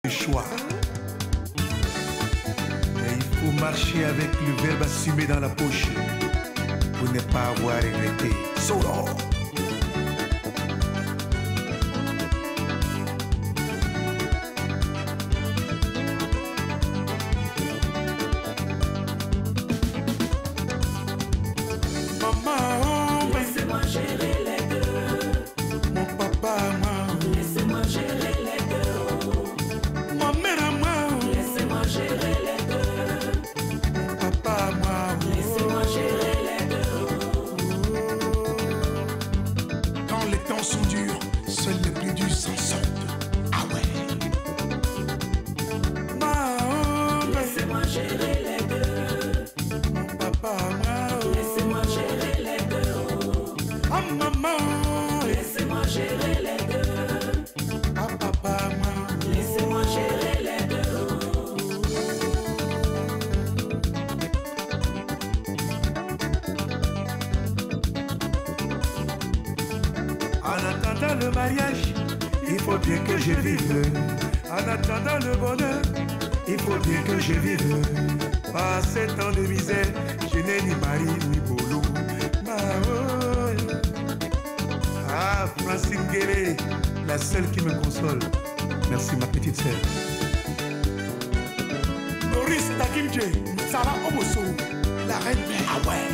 choix. Mais il faut marcher avec le verbe assumé dans la poche pour ne pas avoir regretté. Solo. Le mariage, il faut bien que je vive. En attendant le bonheur, il faut bien que je vive. Pas 7 ans de misère, je n'ai ni mari ni boulot. Ah, Francine Guéré, la seule qui me console. Merci ma petite sœur. Doris Takimje, Sarah Omoso, la reine mère. Ah ouais.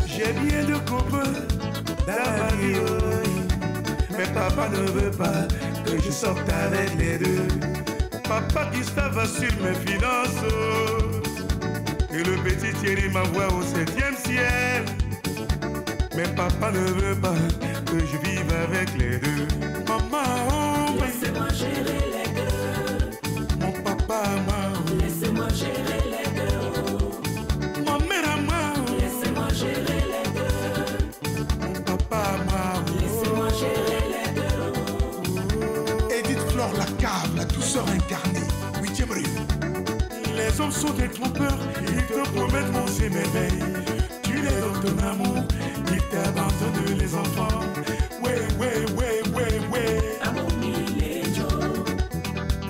J'ai bien de copains dans la vie, mais papa ne veut pas que je sorte avec les deux. Papa Gustave assure mes finances et le petit Thierry m'envoie au 7e ciel. Mais papa ne veut pas que je vive avec les deux. Maman, laissez-moi gérer les deux. Mon papa, maman, laissez-moi gérer les deux. Ma mère à moi, laissez-moi gérer les deux. mon papa, maman, laissez-moi gérer les deux. Edith Flore Lacave, la douceur incarnée, 8e rue. Les hommes sont des trompeurs, ils te promettent mon s'émerveille. Tu les donnes ton amour, ils t'abandonnent les enfants. Ouais, ouais, ouais, ouais, ouais. Amour les Joe,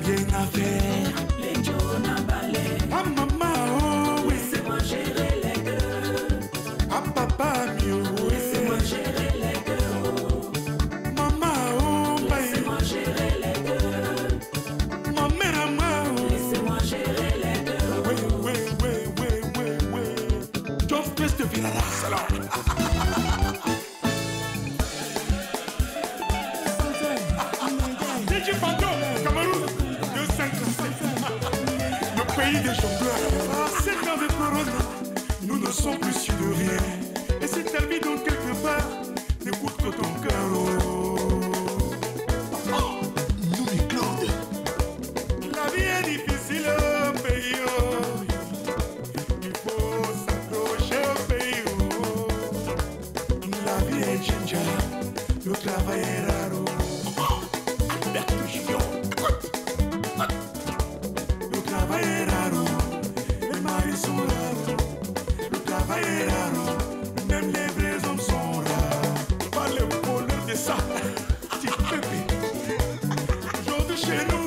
Rien à faire. les Joe n'emballent. Ah maman, oh oui. Laissez-moi gérer les deux. Ah papa, mieux, oui. Laissez-moi gérer les deux. Maman, oh oui. Laissez-moi gérer les deux. Ma mère à moi, oh. Laissez-moi gérer les deux. Ouais, ouais, ouais, ouais, ouais, ouais. John Space de Villara. DJ Fantôme, Cameroun, 257. Le pays des jongleurs. 7 ans de corona, nous ne sommes plus sûrs de rien. Et si ta vie donc quelque part, n'écoute que ton cœur. Nous les Claude. La vie est difficile au pays. Il faut s'accrocher au pays. La vie est ginger, le travail est rare. Le travail est rare, les maris sont rares. Le travail est rare, même les vrais hommes sont rares. Pas le bonheur de ça, tu peux vivre. Aujourd'hui chez nous,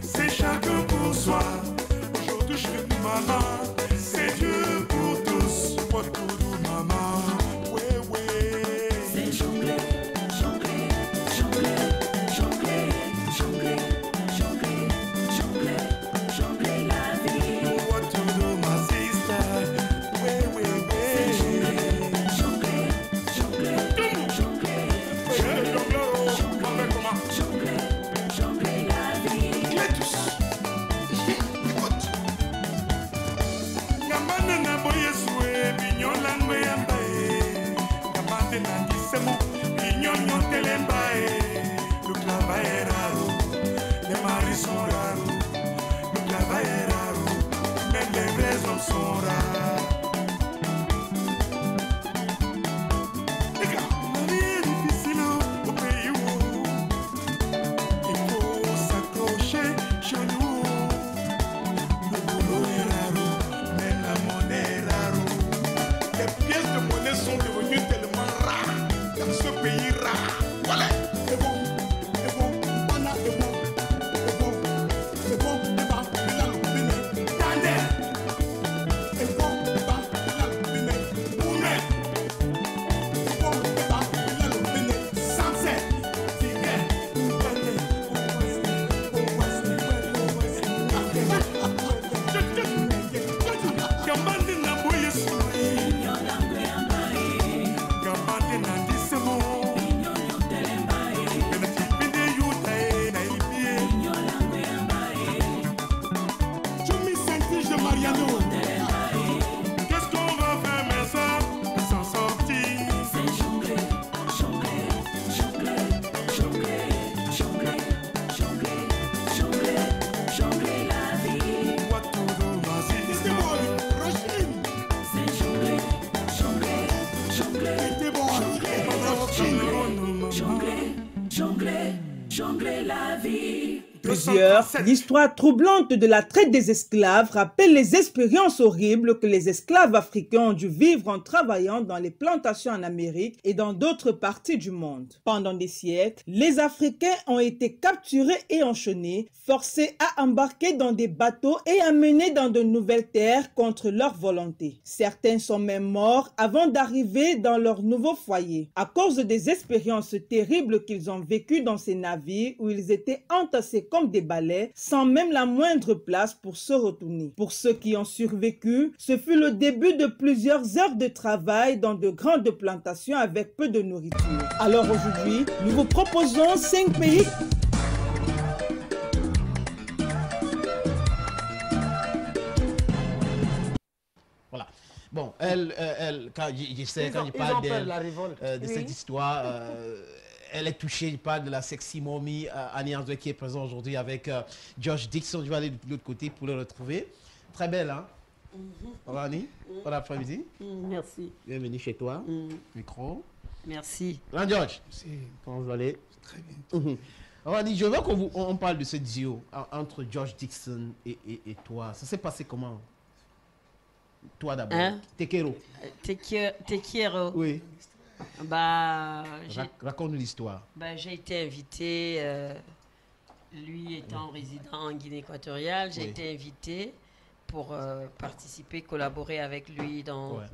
c'est chacun pour soi. Aujourd'hui chez nous, maman, c'est Dieu pour tous. Pour tout, maman, ouais, ouais. C'est jongler, jongler, jongler, jongler, jongler, jongler, jongler, jongler la vie. What to do, my sister? Ouais, ouais, C'est ouais. jongler, jongler, jongler, jongler, jongler, jongler la vie. Cletus. Écoute. Gamande na boye soué, bignon langwe yambae. Gamande na disemo, bignon nyontele mbae. Le travail est rare, les maris sont rares. Le travail est rare, même les vrais hommes sont rares. Les gars, la vie est difficile au pays où il faut s'accrocher chez nous. Yano. Qu'est-ce qu'on va faire, mais ça, s'en sortir? C'est jongler, jongler, jongler, jongler, jongler, jongler, jongler, jongler la vie. What to do, Mazi? C'était bon, Rochine. C'est jongler, jongler, jongler, C'était bon. jongler, jongler, jongler la vie. Plusieurs, l'histoire troublante de la traite des esclaves rappelle les expériences horribles que les esclaves africains ont dû vivre en travaillant dans les plantations en Amérique et dans d'autres parties du monde. Pendant des siècles, les Africains ont été capturés et enchaînés, forcés à embarquer dans des bateaux et amenés dans de nouvelles terres contre leur volonté. Certains sont même morts avant d'arriver dans leur nouveau foyer, à cause des expériences terribles qu'ils ont vécues dans ces navires où ils étaient entassés comme des balais, sans même la moindre place pour se retourner. Pour ceux qui ont survécu, ce fut le début de plusieurs heures de travail dans de grandes plantations avec peu de nourriture. Alors aujourd'hui, nous vous proposons 5 pays. Voilà. Bon, quand il parle de cette histoire, elle est touchée, il parle de la sexy mommy Annie Anzoué qui est présente aujourd'hui avec Josh Dixon. Je vais aller de l'autre côté pour le retrouver. Très belle, hein? Bonjour Annie, bon après-midi. Merci. Bienvenue chez toi. Micro. Merci. Là, George, comment vous allez? Très bien. Alors Annie, je veux qu'on parle de ce duo entre Josh Dixon et toi. Ça s'est passé comment? Toi d'abord. Hein? Tekero. Tekero. Oui. Bah, Raconte-nous l'histoire. bah, j'ai été invité, lui étant résident en Guinée équatoriale, j'ai Oui. été invité pour participer, collaborer avec lui dans, Ouais.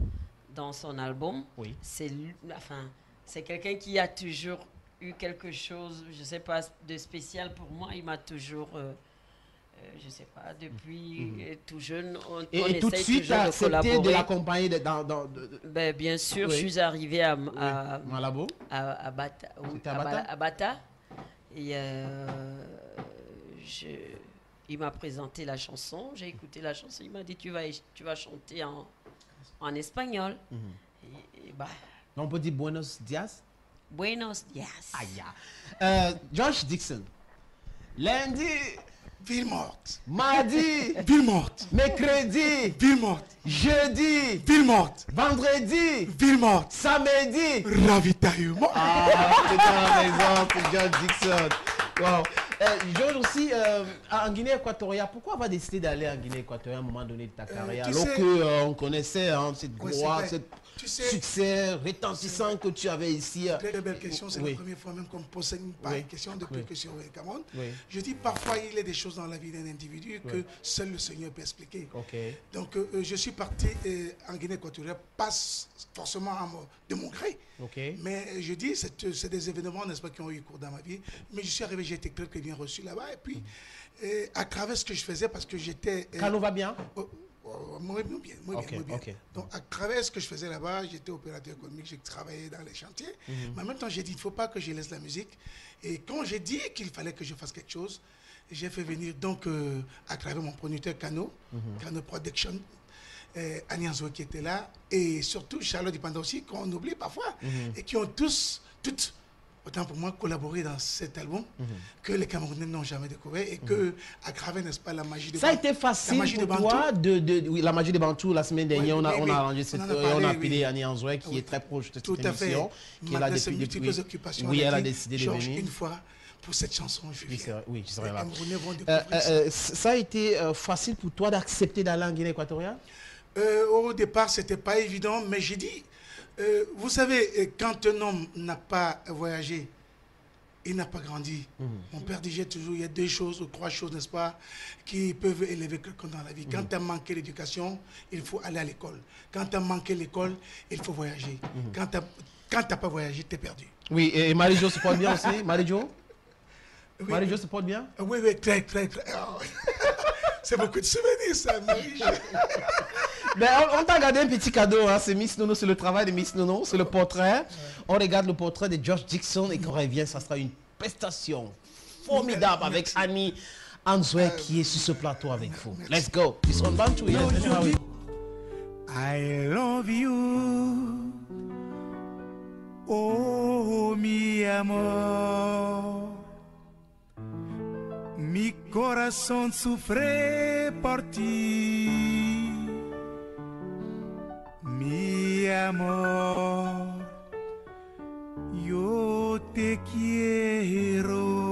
dans son album. Oui. C'est quelqu'un qui a toujours eu quelque chose, je sais pas, de spécial pour moi. Il m'a toujours, je sais pas, depuis tout jeune, on Et tout de essaye suite, tu toujours as de accepté de collaborer. l'accompagner Ben, bien sûr, Oui. je suis arrivé à Malabo. à Bata. Oui, C'était à Bata? à Bata. Et il m'a présenté la chanson, j'ai écouté la chanson, il m'a dit tu vas chanter en espagnol. Et bah, On peut dire Buenos Dias. Buenos dias. Aïe. Josh Dixon. Lundi, Ville morte. mardi, Ville morte. mercredi, Ville morte. jeudi, Ville morte. vendredi, Ville morte. samedi. Ravitaillement. Ah, c'est un exemple, Josh Dixon. Wow. Georges aussi, en Guinée équatoriale, pourquoi avoir décidé d'aller en Guinée équatoriale à un moment donné de ta carrière, tu alors sais- qu'on connaissait cette Ouais, gloire, c'est ce vrai. Tu sais- succès retentissant que tu avais ici. Très belle question, c'est Oui. la première fois même qu'on me pose une Oui. question depuis Oui. que je suis au Cameroun. Oui. Je dis parfois il y a des choses dans la vie d'un individu que seul le Seigneur peut expliquer. Ok. Donc je suis parti en Guinée équatoriale, pas forcément de mon gré. Ok. Mais je dis, c'est des événements, n'est-ce pas, qui ont eu cours dans ma vie. Mais je suis arrivé, j'ai été très bien reçu là-bas. Et puis, à travers ce que je faisais, parce que j'étais... Cano va bien? Moi bien, moi Ok, bien. ok. Donc, à travers ce que je faisais là-bas, j'étais opérateur économique, j'ai travaillé dans les chantiers. Mais en même temps, j'ai dit, il ne faut pas que je laisse la musique. Et quand j'ai dit qu'il fallait que je fasse quelque chose, j'ai fait venir, donc, à travers mon producteur Cano, Cano Production, Annie Anzoué qui était là, et surtout Charlotte Dipanda aussi, qu'on oublie parfois, et qui ont toutes, autant pour moi, collaboré dans cet album, que les Camerounais n'ont jamais découvert, et que, à travers, n'est-ce pas, la magie de Ça a Bantou- été la facile magie de pour Bantou. toi oui, la magie de Bantou la semaine dernière, Oui, on oui, a arrangé on en a on parlé, a appelé oui. Annie Anzoué qui Oui. est très proche de Tout cette à fait. émission, qui est là Malgré ses depuis. multiples occupations, Oui, elle a dit, décidé de Georges, venir. une fois, pour cette chanson, je Oui, viens. oui, je serai Les là. Camerounais vont découvrir ça. Ça a été facile pour toi d'accepter d'aller en Guinée équatoriale? Au départ, c'était pas évident, mais j'ai dit, vous savez, quand un homme n'a pas voyagé, il n'a pas grandi. Mon père disait toujours, il y a 2 choses ou 3 choses, n'est-ce pas, qui peuvent élever quelqu'un dans la vie. Quand tu as manqué l'éducation, il faut aller à l'école. Quand tu as manqué l'école, il faut voyager. Quand tu n'as pas voyagé, tu es perdu. Oui, et Marie-Jo se porte bien aussi? Marie-Jo? Oui, Marie-Jo se porte bien? Oui, très. Oh. C'est beaucoup de souvenirs, ça, Marie. Ben, on t'a gardé un petit cadeau, hein. C'est Miss Nono, c'est le travail de Miss Nono, c'est le portrait. On regarde le portrait de Josh Dixon et quand on revient, ça sera une prestation formidable avec Annie Anzoué qui est sur ce plateau avec vous. Let's go. It's on Bantu. I love you, oh mi amor. Mi corazón sufre por ti, mi amor. Yo te quiero.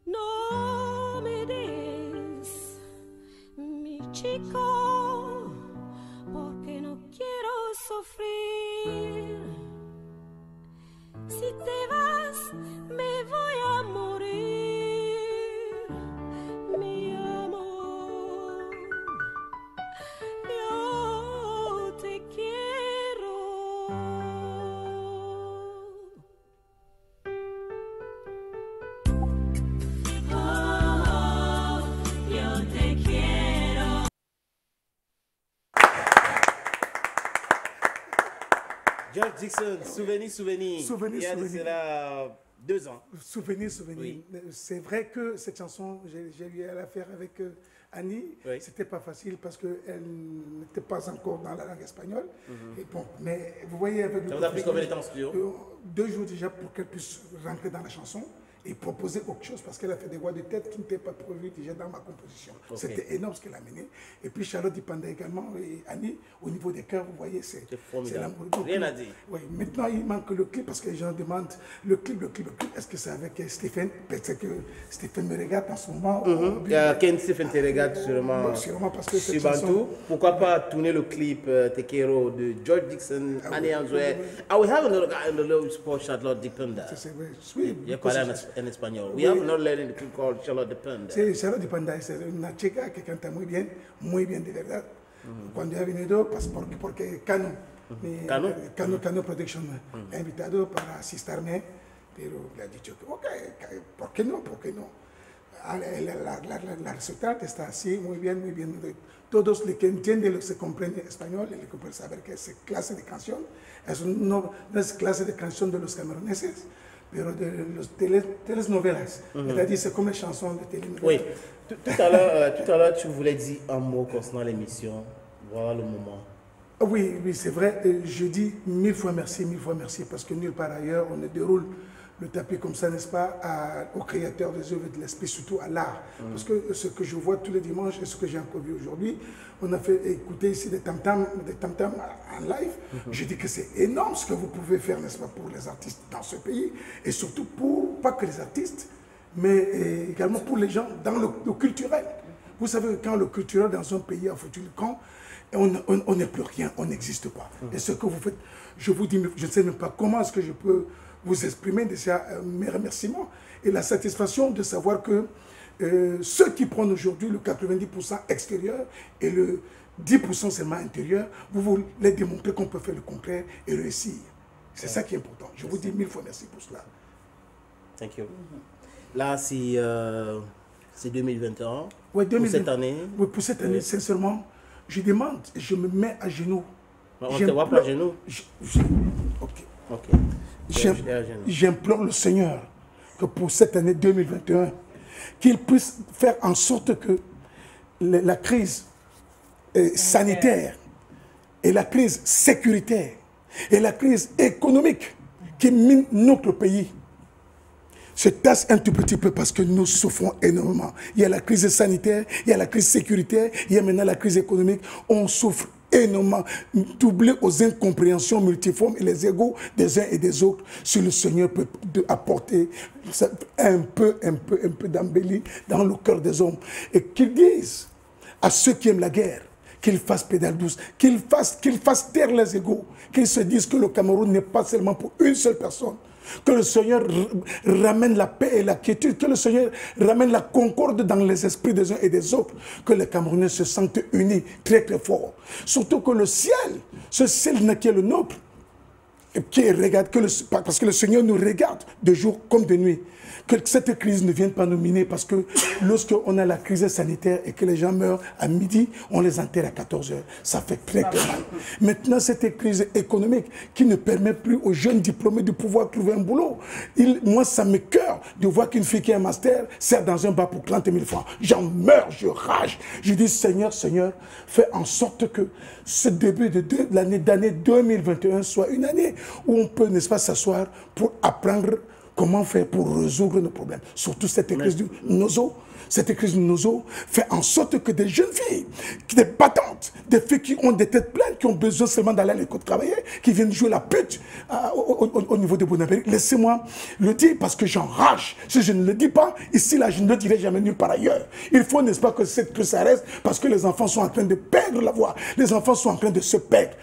No me des, mi chico, porque no quiero sufrir. Si te vas, me voy a morir, mi amor. Yo te quiero. Oh, yo te quiero. George Dixon, souvenir. Il y a de cela 2 ans. Souvenir. Oui. C'est vrai que cette chanson, j'ai eu à la faire avec Annie. Oui. C'était pas facile parce qu'elle n'était pas encore dans la langue espagnole. Et bon, mais vous voyez avec Ça vous a pris combien de temps en studio? 2 jours déjà pour qu'elle puisse rentrer dans la chanson et proposer quelque chose parce qu'elle a fait des voix de tête qui n'étaient pas prévues déjà dans ma composition. Okay. C'était énorme ce qu'elle a mené. Et puis Charlotte Dipanda également et Annie, au niveau des chœurs, vous voyez, c'est formidable. l'amour. Rien à dire. Oui, maintenant il manque le clip parce que les gens demandent le clip. Est-ce que c'est avec Stéphane? Parce que Stéphane me regarde en ce moment. Il y a Ken Stéphane te regarde sûrement parce que sur Bantu. Pourquoi pas tourner le clip Te Quiero de George Dixon, Annie Anzoué. I will have another guy in the low sport, Charlotte Dipanda. Oui, Il parle en espagnol. We have another lady in the clip called Charlotte Dipanda. Sí, Charlotte Dipanda es una chica que canta muy bien de verdad. Cuando ha venido, pues porque Cano Production me ha invitado para asistirme, pero le ha dicho que, ok, ¿por qué no? La resultado está así, muy bien. Todos los que entienden, se comprenden español, les que pueden saber que es clase de canción, no es clase de canción de los cameruneses, pero de las telenovelas. C'est-à-dire, c'est comme les chansons de telenovelas. Oui, tout à l'heure, tu voulais dire un mot concernant l'émission. Voilà le moment. Oui, c'est vrai. Je dis 1000 fois merci, parce que nulle part ailleurs, on ne déroule le tapis comme ça, n'est-ce pas, aux créateurs des œuvres de l'esprit, surtout à l'art. Parce que ce que je vois tous les dimanches et ce que j'ai encore vu aujourd'hui, on a fait écouter ici des tam-tams en live. Je dis que c'est énorme ce que vous pouvez faire, n'est-ce pas, pour les artistes dans ce pays, et surtout pour, pas que les artistes, mais également pour les gens dans le culturel. Vous savez, quand le culturel dans un pays a foutu le camp, on n'est plus rien, on n'existe pas. Et ce que vous faites, je vous dis, je ne sais même pas comment est-ce que je peux vous exprimer déjà mes remerciements et la satisfaction de savoir que ceux qui prennent aujourd'hui le 90% extérieur et le 10% seulement intérieur, vous voulez démontrer qu'on peut faire le contraire et réussir. C'est ça qui est important. Je vous dis 1000 fois merci pour cela. Thank you. Là, c'est 2021. Ouais, pour cette année. Oui, pour cette année, sincèrement, je demande, je me mets à genoux. On ne te voit pas à genoux. Ok. J'implore le Seigneur que pour cette année 2021, qu'il puisse faire en sorte que la crise sanitaire et la crise sécuritaire et la crise économique qui mine notre pays se tasse un tout petit peu parce que nous souffrons énormément. Il y a la crise sanitaire, il y a la crise sécuritaire, il y a maintenant la crise économique. On souffre énormément, doublé aux incompréhensions multiformes et les égos des uns et des autres. Si le Seigneur peut apporter un peu d'embellie dans le cœur des hommes et qu'ils disent à ceux qui aiment la guerre qu'ils fassent pédale douce, qu'ils fassent taire les égos, qu'ils se disent que le Cameroun n'est pas seulement pour une seule personne. Que le Seigneur ramène la paix et la quiétude, que le Seigneur ramène la concorde dans les esprits des uns et des autres, que les Camerounais se sentent unis très très fort. Surtout que le ciel, ce ciel qui est le nôtre, parce que le Seigneur nous regarde de jour comme de nuit. Que cette crise ne vienne pas nous miner, parce que lorsqu'on a la crise sanitaire et que les gens meurent à midi, on les enterre à 14h. Ça fait très très mal. Maintenant, cette crise économique qui ne permet plus aux jeunes diplômés de pouvoir trouver un boulot. Moi, ça me cœur de voir qu'une fille qui a un master sert dans un bar pour 30 000 francs. J'en meurs, je rage. Je dis, Seigneur, Seigneur, fais en sorte que ce début de l'année 2021 soit une année où on peut, n'est-ce pas, s'asseoir pour apprendre comment faire pour résoudre nos problèmes. Surtout cette crise du nozo. Cette crise du nozo fait en sorte que des jeunes filles, des battantes, des filles qui ont des têtes pleines, qui ont besoin seulement d'aller à l'école travailler, qui viennent jouer la pute au niveau de Bonamérique. Laissez-moi le dire parce que j'enrage. Si je ne le dis pas, ici, là, je ne le dirai jamais nulle part ailleurs. Il faut, n'est-ce pas, que cette crise s'arrête parce que les enfants sont en train de perdre la voix. Les enfants sont en train de se perdre.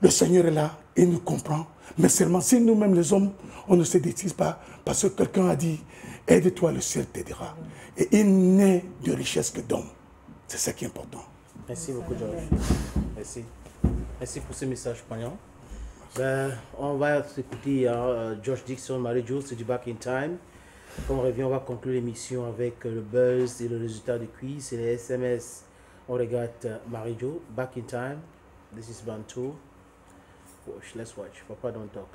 Le Seigneur est là, il nous comprend. Mais seulement si nous-mêmes, les hommes, on ne se décide pas, parce que quelqu'un a dit, aide-toi, le ciel t'aidera. Et il n'est de richesse que d'homme. C'est ça qui est important. Merci beaucoup, George. Merci. Merci pour ce message poignant. On va écouter George Dixon, Marie-Jo, c'est du Back in Time. Quand on revient, on va conclure l'émission avec le buzz et le résultat du quiz et les SMS. On regarde Marie-Jo, Back in Time. This is Bantu. Watch, let's watch. Papa don't talk.